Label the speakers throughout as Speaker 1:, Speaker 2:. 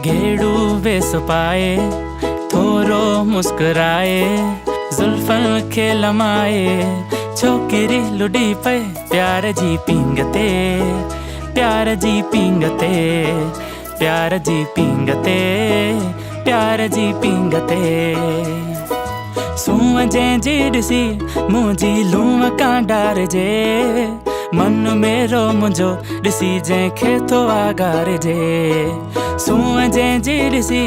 Speaker 1: घेड़ू वेस पाए थोरो मुस्कुराए जुल्फन खे लमाए छोकिरी लुडी पे प्यार जी पिंगते प्यार जी पिंगते प्यार जी पिंगते प्यार जी पिंगते सूंह जंहिंजी ॾिसी मुंहिंजी लूंह कां डारजे मन मेरो मुंहिंजो ॾिसी जंहिंखे थो आगारजे सूंह जंहिंजी ॾिसी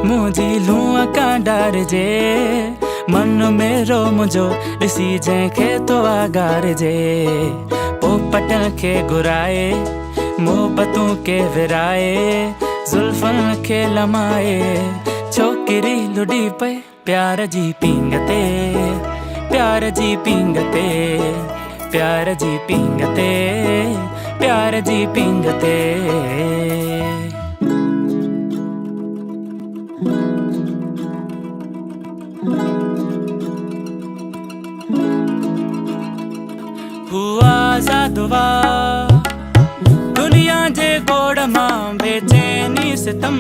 Speaker 1: मुंहिंजी लूंह कां डारजे मन मेरो मुंहिंजो ॾिसी जंहिंखे थो आगारजे पोपटनि खे घुराए मोहबतूं के विराए जुल्फन खे लमाए छोकिरी लुडी पे प्यार जी पिंगते प्यार जी पिंगते प्यार जी पिंगते प्यार जी पिंगते हुआ आज़ादवा दुनिया जे गोड़ मां बेचैनी सितम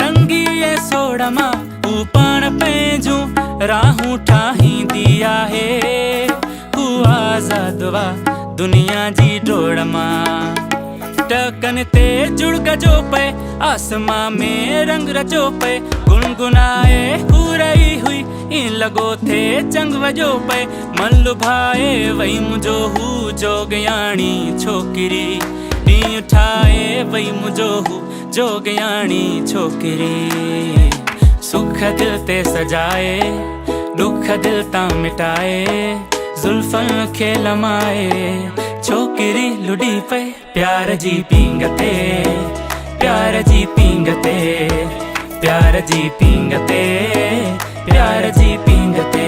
Speaker 1: टंगी ए सोड़ मां हू पाण पंहिंजूं राहूं ठाहींदी आहे हुआ आज़ादवा दुनिया जी डोड़ मां टकन ते जुड़ग जो पे आसमां में रंग रचो पे गुनगुनाए हू रही हुई इन लॻो थे चंग वॼो पे मन लुभाए वई मुंहिंजो हू जोगयाणी छोकिरी ॾींहुं ठाहे वई मुंहिंजो हू जोगयाणी छोकिरी सुख दिल ते सजाए दुख दिल तां मिटाए जुल्फन खे लमाए छोकिरी लुडी पे प्यार जी पिंगते प्यार जी पिंगते प्यार जी पिंगते प्यार जी पिंगते